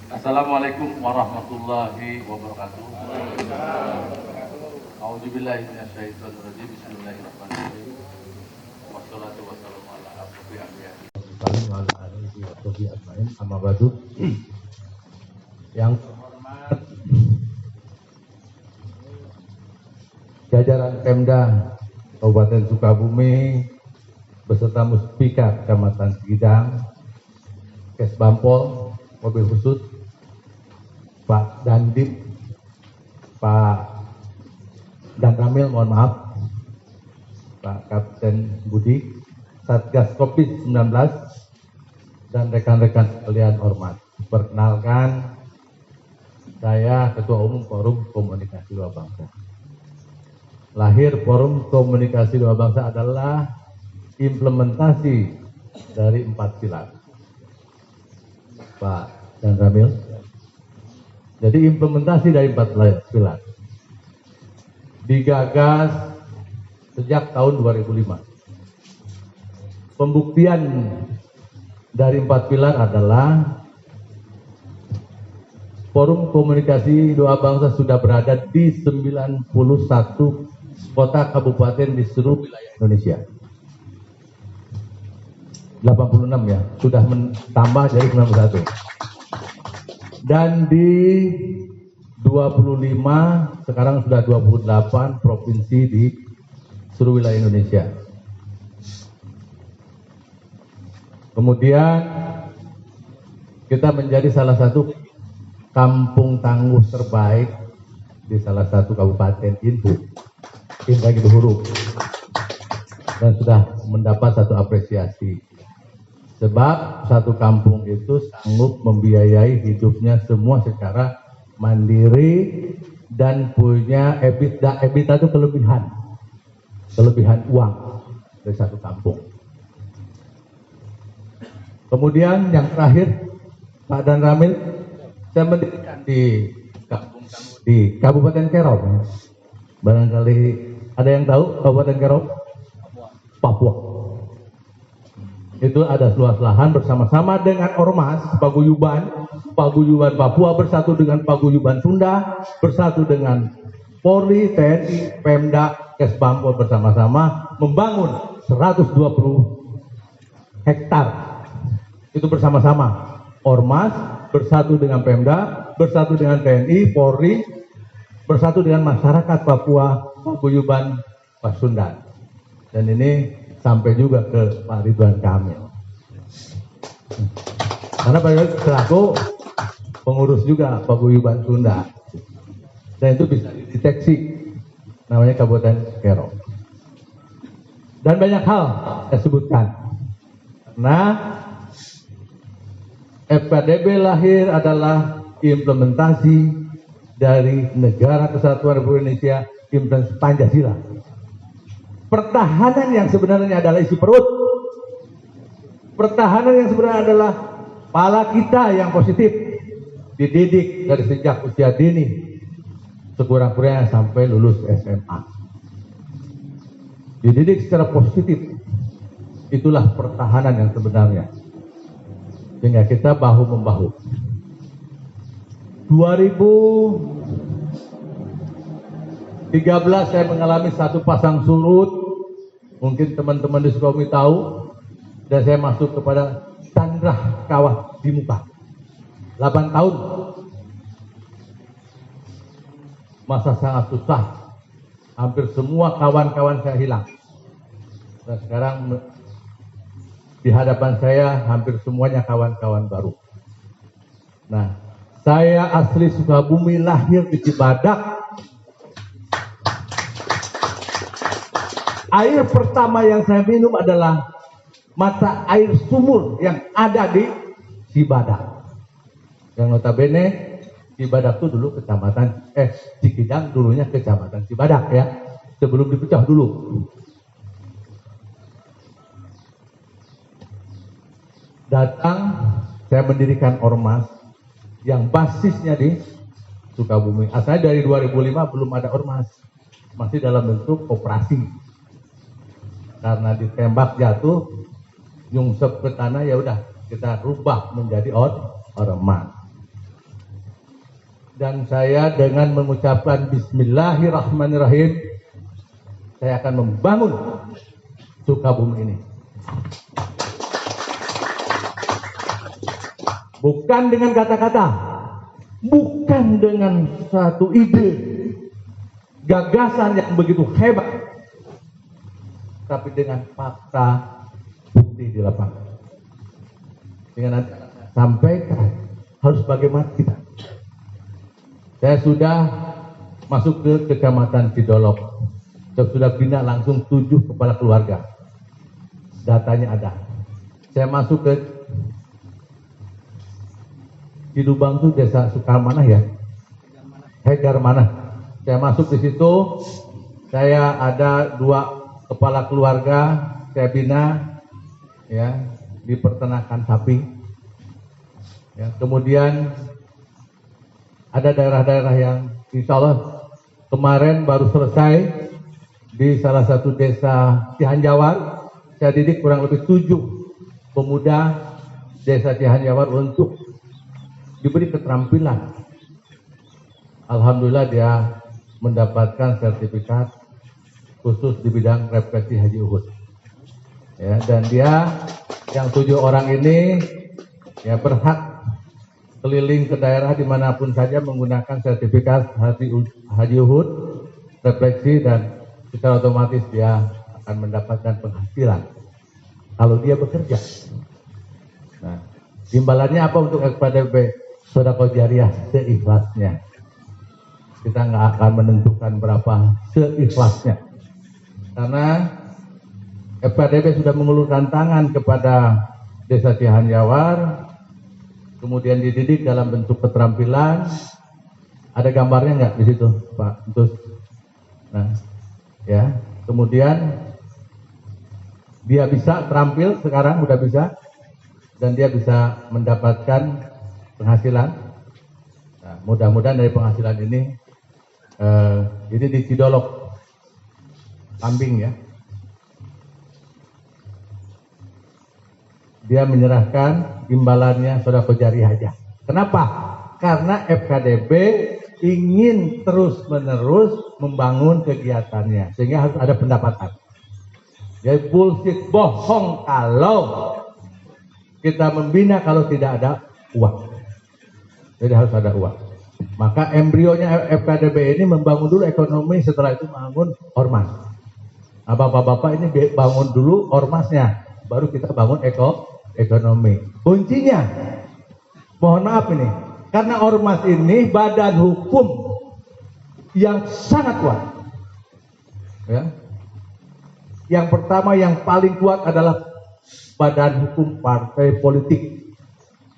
Assalamualaikum warahmatullahi wabarakatuh. A'udzubillahi minasyaitonir rajim. Bismillahirrahmanirrahim. Wassalatu wassalamu ala asyrofil anbiya'i. Amma ba'du. Yang terhormat jajaran Pemda Kabupaten Sukabumi beserta Muspika Kecamatan Segidang, Kesbampol, mobil khusus, Pak Dandim, Pak Dan Ramil, mohon maaf, Pak Kapten Budi, Satgas COVID-19, dan rekan-rekan sekalian hormat. Perkenalkan, saya Ketua Umum Forum Komunikasi Dua Bangsa. Lahir Forum Komunikasi Dua Bangsa adalah implementasi dari 4 pilar. Pak Dan Ramil. Jadi implementasi dari 4 pilar digagas sejak tahun 2005. Pembuktian dari 4 pilar adalah Forum Komunikasi Dua Bangsa sudah berada di 91 kota kabupaten di seluruh wilayah Indonesia. 86 ya, sudah tambah jadi 91. Dan di 25, sekarang sudah 28 provinsi di seluruh wilayah Indonesia. Kemudian kita menjadi salah satu kampung tangguh terbaik di salah satu kabupaten Indragiri Luhur, dan sudah mendapat satu apresiasi. Sebab satu kampung itu sanggup membiayai hidupnya semua secara mandiri dan punya EBITDA itu kelebihan uang dari satu kampung. Kemudian yang terakhir, Pak Dan Ramil, saya mendirikan di Kabupaten Kerop. Barangkali ada yang tahu Kabupaten Kerop? Papua. Itu ada seluas lahan bersama-sama dengan Ormas Paguyuban Papua bersatu dengan Paguyuban Sunda, bersatu dengan Polri, TNI, Pemda, Kesbampol bersama-sama membangun 120 hektar. Itu bersama-sama. Ormas bersatu dengan Pemda, bersatu dengan TNI, Polri, bersatu dengan masyarakat Papua, Paguyuban, Pasundan. Dan ini sampai juga ke Pak Ridwan Kamil. Karena Pak selaku pengurus juga Paguyuban Sunda. Dan itu bisa dideteksi, namanya Kabupaten Kerop. Dan banyak hal saya sebutkan. Karena FKDB lahir adalah implementasi dari Negara Kesatuan Republik Indonesia, implementasi Pancasila. Pertahanan yang sebenarnya adalah isi perut. Pertahanan yang sebenarnya adalah kepala kita yang positif, dididik dari sejak usia dini, sekurang-kurangnya sampai lulus SMA. Dididik secara positif, itulah pertahanan yang sebenarnya. Sehingga kita bahu-membahu. 2013 saya mengalami satu pasang surut. Mungkin teman-teman di Sukabumi tahu, dan saya masuk kepada Chandra Kawah di muka. 8 tahun. Masa sangat susah. Hampir semua kawan-kawan saya hilang. Dan sekarang di hadapan saya hampir semuanya kawan-kawan baru. Nah, saya asli Sukabumi, lahir di Cibadak. Air pertama yang saya minum adalah mata air sumur yang ada di Cibadak. Yang notabene Cibadak itu dulu kecamatan Cikidang, dulunya kecamatan Cibadak ya, sebelum dipecah dulu. Datang, saya mendirikan ormas yang basisnya di Sukabumi. Asalnya dari 2005 belum ada ormas, masih dalam bentuk operasi. Karena ditembak jatuh, nyungsep ke tanah, ya udah kita rubah menjadi ormas. Dan saya dengan mengucapkan Bismillahirrahmanirrahim, saya akan membangun Sukabumi ini. Bukan dengan kata-kata, bukan dengan satu ide, gagasan yang begitu hebat, tapi dengan fakta bukti di lapangan. Dengan nanti sampaikan harus bagaimana kita. Saya sudah masuk ke Kecamatan Cidolok. Saya sudah bina langsung 7 kepala keluarga. Datanya ada. Saya masuk ke Cidubang itu desa Sukamanah ya. Hegar mana? Saya masuk di situ. Saya ada 2 kepala keluarga. Saya bina ya di peternakan sapi. Ya, kemudian ada daerah-daerah yang insya Allah kemarin baru selesai di salah satu desa Cihanjawar. Saya didik kurang lebih 7 pemuda desa Cihanjawar untuk diberi keterampilan. Alhamdulillah dia mendapatkan sertifikat khusus di bidang refleksi Haji Uhud. Ya, dan dia yang 7 orang ini ya berhak keliling ke daerah dimanapun saja menggunakan sertifikat Haji Uhud, refleksi, dan secara otomatis dia akan mendapatkan penghasilan kalau dia bekerja. Nah, imbalannya apa untuk FKDB? Sedekah jariah seikhlasnya. Kita nggak akan menentukan berapa seikhlasnya, karena FKDB sudah mengulurkan tangan kepada Desa Cihanjawar. Kemudian dididik dalam bentuk keterampilan. Ada gambarnya nggak di situ, Pak? Terus, nah, ya. Kemudian dia bisa terampil sekarang udah bisa, dan dia bisa mendapatkan penghasilan. Nah, mudah-mudahan dari penghasilan ini, ini di Cidolok, kambing ya. Dia menyerahkan imbalannya sedekah jariah aja. Kenapa? Karena FKDB ingin terus-menerus membangun kegiatannya, sehingga harus ada pendapatan. Jadi bullshit, bohong kalau kita membina kalau tidak ada uang. Jadi harus ada uang. Maka embrionya FKDB ini membangun dulu ekonomi, setelah itu membangun ormas. Nah, bapak-bapak ini bangun dulu ormasnya, baru kita bangun ekonomi. Kuncinya, mohon maaf ini, karena ormas ini badan hukum yang sangat kuat. Ya. Yang pertama, yang paling kuat adalah badan hukum partai politik,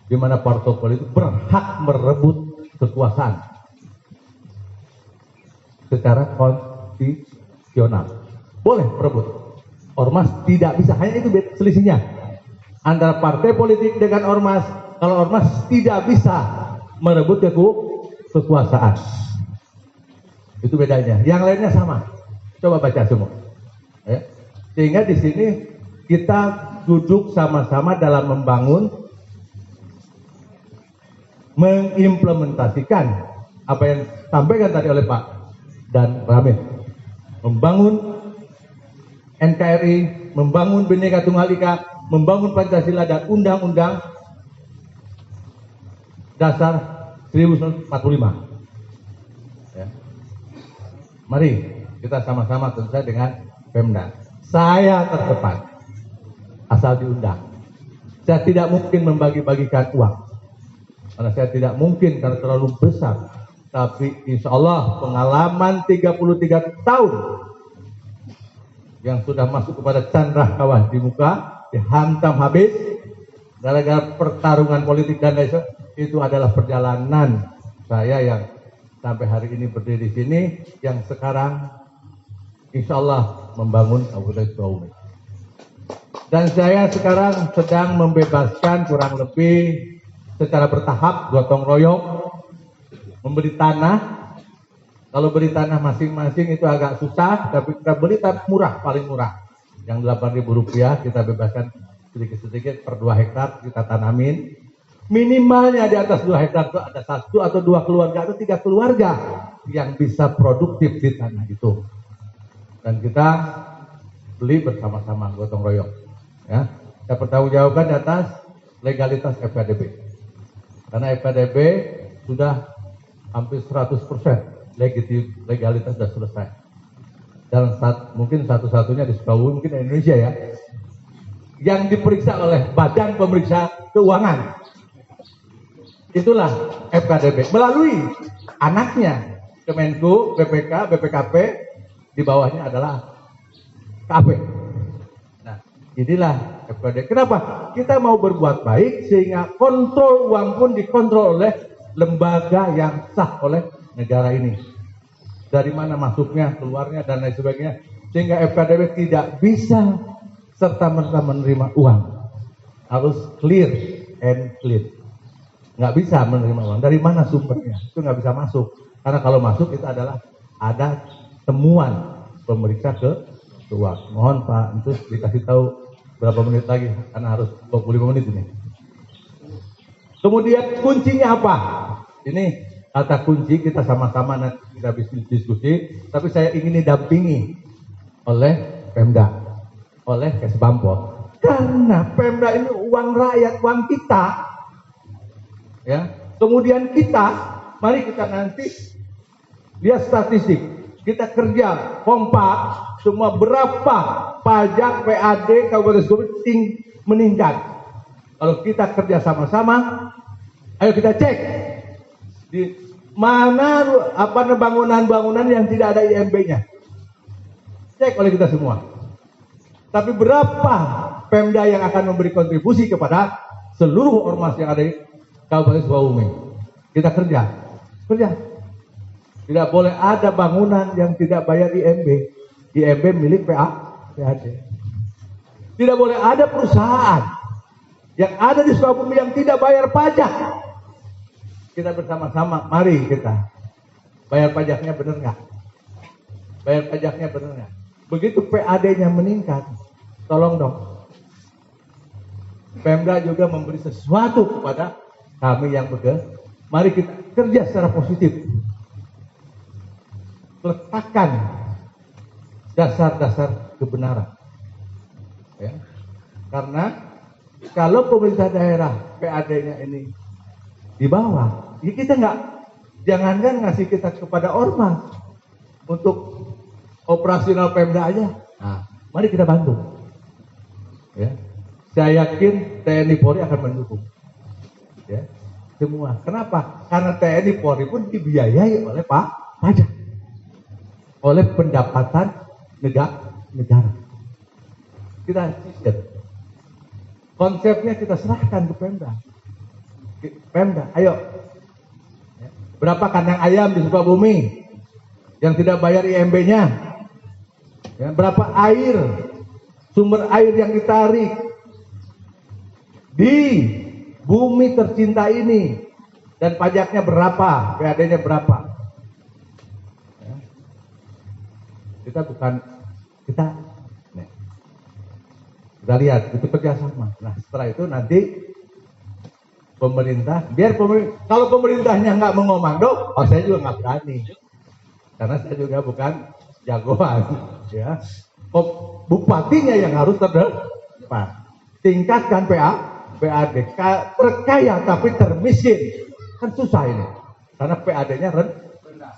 di mana partai politik berhak merebut kekuasaan secara konstitusional. Boleh merebut. Ormas tidak bisa, hanya itu selisihnya antara partai politik dengan ormas. Kalau ormas tidak bisa merebut kekuasaan, itu bedanya. Yang lainnya sama. Coba baca semua. Ya. Sehingga di sini kita duduk sama-sama dalam membangun, mengimplementasikan apa yang disampaikan tadi oleh Pak dan Ramil. Membangun NKRI, membangun Bhinneka Tunggal Ika, membangun Pancasila dan Undang-Undang Dasar 1945. Ya. Mari kita sama-sama tentu saja dengan Pemda. Saya terdepan, asal diundang. Saya tidak mungkin membagi-bagikan uang, karena saya tidak mungkin, karena terlalu besar. Tapi insya Allah pengalaman 33 tahun yang sudah masuk kepada candra kawah di muka, dihantam habis gara-gara pertarungan politik dan lain sebagainya. Itu adalah perjalanan saya yang sampai hari ini berdiri di sini, yang sekarang insya Allah membangun Kabupaten Sukabumi. Dan saya sekarang sedang membebaskan kurang lebih secara bertahap, gotong royong, memberi tanah. Kalau beri tanah masing-masing itu agak susah, tapi kita beri tanah murah, paling murah. Yang Rp8.000 kita bebaskan sedikit-sedikit per 2 hektar kita tanamin. Minimalnya di atas 2 hektar itu ada 1 atau 2 keluarga atau 3 keluarga yang bisa produktif di tanah itu. Dan kita beli bersama-sama, gotong royong. Ya, saya pertanggungjawabkan di atas legalitas FKDB. Karena FKDB sudah hampir 100% legalitas sudah selesai. Dan mungkin satu-satunya di Sukabumi, mungkin di Indonesia ya, yang diperiksa oleh Badan Pemeriksa Keuangan. Itulah FKDB melalui anaknya Kemenku, BPK, BPKP, di bawahnya adalah KP. Nah, inilah FKDB. Kenapa? Kita mau berbuat baik sehingga kontrol uang pun dikontrol oleh lembaga yang sah oleh negara ini. Dari mana masuknya, keluarnya, dan lain sebagainya. Sehingga FKDB tidak bisa serta-merta menerima uang. Harus clear and clean. Nggak bisa menerima uang. Dari mana sumbernya? Itu nggak bisa masuk. Karena kalau masuk itu adalah ada temuan pemeriksa keuangan. Mohon Pak Entus dikasih tahu berapa menit lagi, karena harus 25 menit ini. Kemudian kuncinya apa? Ini kata kunci, kita sama-sama nanti kita diskusi, tapi saya ingin didampingi oleh Pemda, oleh Kesbangpol. Karena Pemda ini uang rakyat, uang kita. Ya, kemudian mari kita nanti lihat statistik, kita kerja kompak, semua berapa pajak PAD Kabupaten Sukabumi meningkat. Kalau kita kerja sama-sama, ayo kita cek di mana bangunan-bangunan yang tidak ada IMB-nya. Cek oleh kita semua. Tapi berapa Pemda yang akan memberi kontribusi kepada seluruh ormas yang ada di Kabupaten Sukabumi? Kita kerja. Tidak boleh ada bangunan yang tidak bayar IMB. IMB milik PAD. Tidak boleh ada perusahaan yang ada di Sukabumi yang tidak bayar pajak. Kita bersama-sama, mari kita bayar pajaknya benar nggak? Bayar pajaknya benar nggak? Begitu PAD-nya meningkat, tolong dong. Pemda juga memberi sesuatu kepada kami yang bekerja. Mari kita kerja secara positif. Letakkan dasar-dasar kebenaran. Ya. Karena kalau pemerintah daerah PAD-nya ini di bawah, ya kita jangankan ngasih kita kepada ormas untuk operasional Pemda aja. Nah, mari kita bantu. Ya. Saya yakin TNI Polri akan mendukung. Ya, semua. Kenapa? Karena TNI Polri pun dibiayai oleh pajak, oleh pendapatan negara. Kita sistem. Konsepnya kita serahkan ke Pemda. Pemda, ayo. Ya. Berapa kandang ayam di Sukabumi yang tidak bayar IMB-nya? Ya, berapa sumber air yang ditarik di bumi tercinta ini, dan pajaknya berapa, PAD-nya berapa? Ya. Kita lihat, itu kerjasama. Nah, setelah itu nanti pemerintah, kalau pemerintahnya nggak mengomando, saya juga nggak berani, karena saya juga bukan jagoan. Ya, bupatinya yang harus terdepan, tingkatkan PAD, terkaya tapi termiskin, kan susah ini, karena PAD-nya rendah.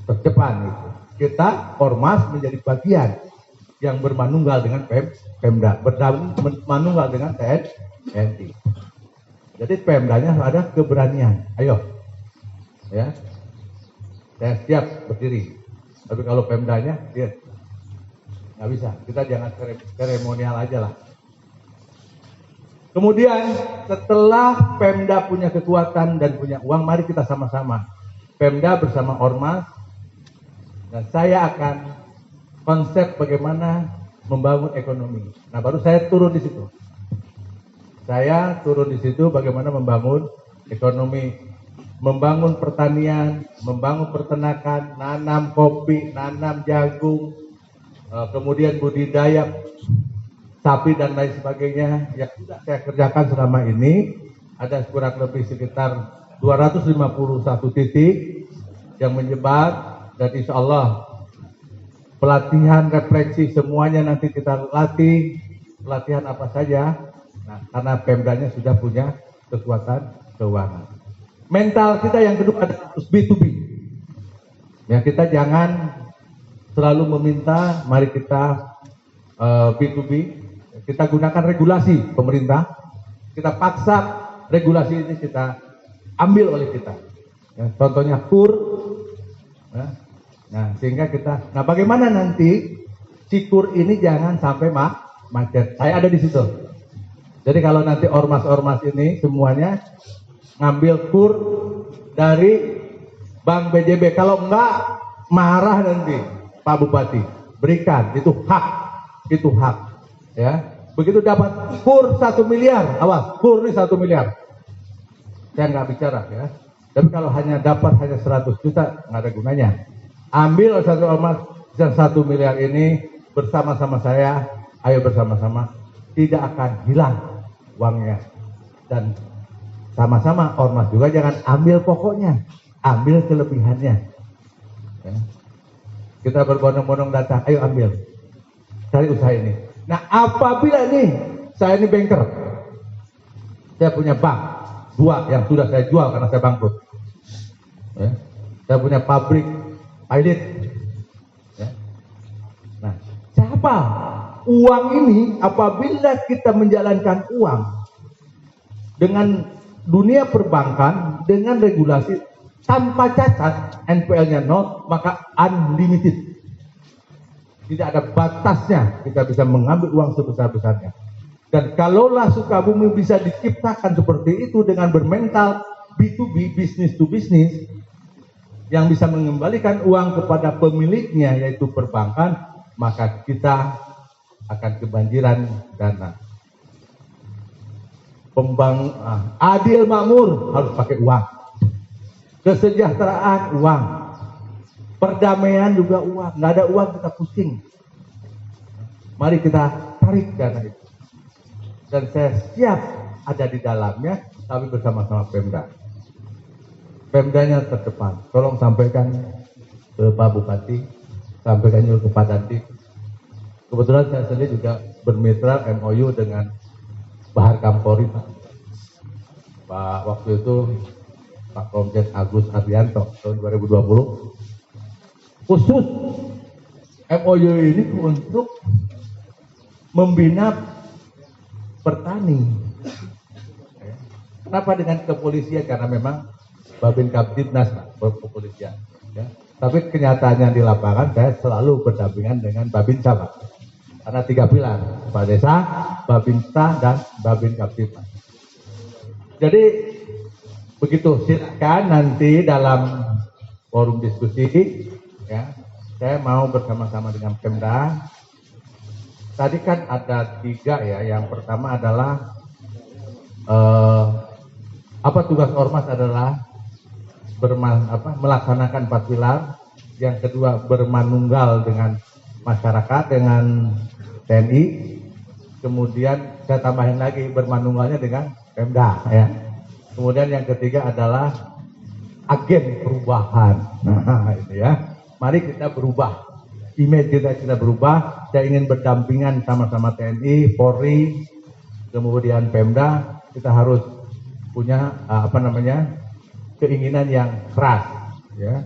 Terdepan itu, kita ormas menjadi bagian yang bermanunggal dengan Pemda, bermanunggal dengan TNI. Jadi Pemdanya ada keberanian, ayo, ya, saya siap berdiri. Tapi kalau Pemdanya, dia nggak bisa, kita jangan seremonial aja lah. Kemudian setelah Pemda punya kekuatan dan punya uang, mari kita sama-sama, Pemda bersama ormas, dan saya akan konsep bagaimana membangun ekonomi. Nah, baru saya turun di situ. Saya turun di situ bagaimana membangun ekonomi, membangun pertanian, membangun peternakan, nanam kopi, nanam jagung, kemudian budidaya sapi dan lain sebagainya yang sudah saya kerjakan selama ini. ada kurang lebih sekitar 251 titik yang menyebar, dan insya Allah pelatihan refleksi semuanya nanti kita latih. Pelatihan apa saja? Nah, karena Pemdanya sudah punya kekuatan keuangan. Mental kita yang kedua adalah harus B2B. Ya, kita jangan selalu meminta, mari kita B2B. Kita gunakan regulasi pemerintah. Kita paksa regulasi ini kita ambil oleh kita. Ya, contohnya KUR. Ya. Nah, sehingga kita, nah bagaimana nanti si KUR ini jangan sampai macet. Saya ada di situ. Jadi kalau nanti ormas-ormas ini semuanya ngambil KUR dari Bank BJB, kalau enggak marah nanti Pak Bupati. Berikan, itu hak, ya. Begitu dapat KUR 1 miliar, awas, KUR ini 1 miliar. Saya nggak bicara, ya. Tapi kalau hanya dapat hanya 100 juta, nggak ada gunanya. Ambil satu ormas yang 1 miliar ini bersama-sama saya, ayo bersama-sama, tidak akan hilang uangnya. Dan sama-sama ormas juga jangan ambil pokoknya, ambil kelebihannya. Ya. Kita berbondong-bondong datang, ayo ambil, cari usaha ini. Nah, apabila nih saya ini banker, saya punya bank 2 yang sudah saya jual karena saya bangkrut. Ya. Saya punya pabrik pilot. Ya. Nah, siapa? Uang ini apabila kita menjalankan uang dengan dunia perbankan dengan regulasi tanpa cacat, NPL-nya 0, maka unlimited. Tidak ada batasnya, kita bisa mengambil uang sebesar-besarnya. Dan kalaulah Sukabumi bisa diciptakan seperti itu dengan bermental B2B, business to business, yang bisa mengembalikan uang kepada pemiliknya yaitu perbankan, maka kita akan kebanjiran dana. Adil makmur harus pakai uang. Kesejahteraan uang. Perdamaian juga uang. Nggak ada uang kita pusing. Mari kita tarik dana itu. Dan saya siap ada di dalamnya, tapi bersama-sama Pemda. Pemdanya terdepan. Tolong sampaikan ke Pak Bupati, sampaikan juga ke Pak Dandim. Kebetulan saya sendiri juga bermitra MOU dengan Bahar Kampori, Pak waktu itu Pak Komjen Agus Arianto tahun 2020. Khusus MOU ini untuk membina petani. Kenapa dengan kepolisian? Karena memang Babin Kaptibnas kepolisian. Ya. Tapi kenyataannya di lapangan saya selalu berdampingan dengan Babinsa, Pak. Karena 3 pilar, Kepala Desa, Babinsa, dan Babin Kaptibnas. Jadi begitu, silakan nanti dalam forum diskusi, ya, saya mau bersama-sama dengan Pemda. Tadi kan ada 3 ya. Yang pertama adalah tugas ormas adalah melaksanakan 4 pilar. Yang kedua bermanunggal dengan masyarakat, dengan TNI. Kemudian saya tambahin lagi bermanunggalnya dengan Pemda, ya. Kemudian yang ketiga adalah agen perubahan. Nah, ini ya. Mari kita berubah. Image kita berubah. Saya ingin berdampingan sama-sama TNI, Polri, kemudian Pemda. Kita harus punya keinginan yang keras, ya,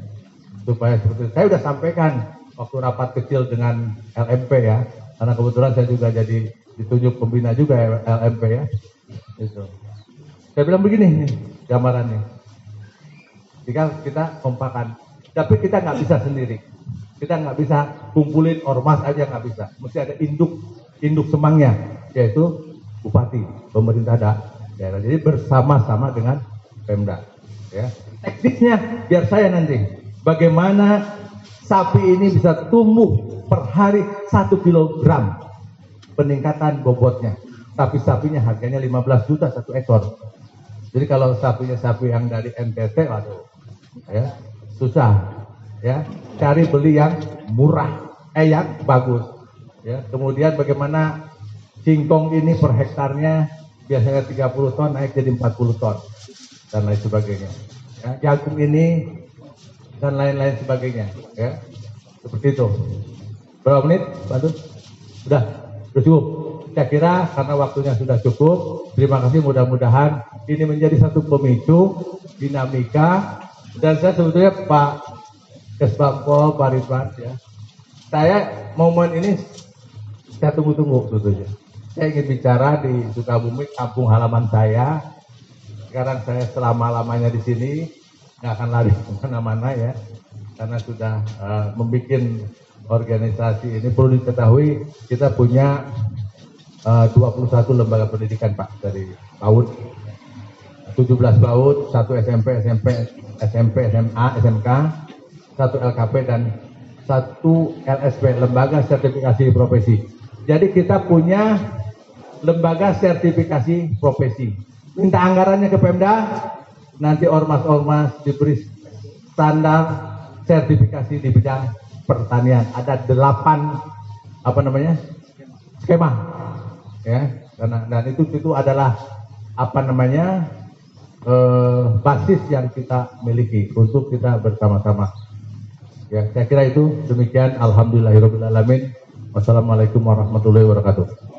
supaya seperti itu. Saya sudah sampaikan waktu rapat kecil dengan LMP, ya, karena kebetulan saya juga jadi ditunjuk pembina juga LMP, ya. Itu. Saya bilang begini nih gambarannya. Jika kita kompakan, tapi kita nggak bisa sendiri. Kita nggak bisa kumpulin ormas aja, nggak bisa. Mesti ada induk semangnya, yaitu bupati, pemerintah daerah. Jadi bersama-sama dengan Pemda. Ya. Teknisnya biar saya nanti. Bagaimana sapi ini bisa tumbuh per hari 1 kilogram peningkatan bobotnya. Tapi sapinya harganya 15 juta 1 ekor. Jadi kalau sapinya sapi yang dari NTT, waduh, ya, susah. Ya, cari beli yang murah, yang bagus. Ya, kemudian bagaimana singkong ini per hektarnya biasanya 30 ton naik jadi 40 ton dan lain sebagainya. Ya, jagung ini dan lain-lain sebagainya. Ya, seperti itu. Berapa menit, Bantu? Sudah cukup. Saya kira karena waktunya sudah cukup. Terima kasih. Mudah-mudahan ini menjadi satu pemicu dinamika. Dan saya sebetulnya Pak Kesbangpol, Pak Ridwan, ya. Saya momen ini saya tunggu-tunggu sebetulnya. Saya ingin bicara di Sukabumi, kampung halaman saya. Sekarang saya selama-lamanya di sini, nggak akan lari kemana-mana ya, karena sudah membuat organisasi ini. Perlu diketahui kita punya 21 lembaga pendidikan Pak, dari PAUD, 17 PAUD, 1 SMP, SMA, SMK, 1 LKP dan 1 LSP, lembaga sertifikasi profesi. Jadi kita punya lembaga sertifikasi profesi. Minta anggarannya ke Pemda, nanti ormas-ormas diberi standar sertifikasi di bidang pertanian. Ada 8 skema, ya. Dan itu adalah basis yang kita miliki untuk kita bersama-sama. Ya, saya kira itu demikian. Alhamdulillahirabbil alamin. Wassalamualaikum warahmatullahi wabarakatuh.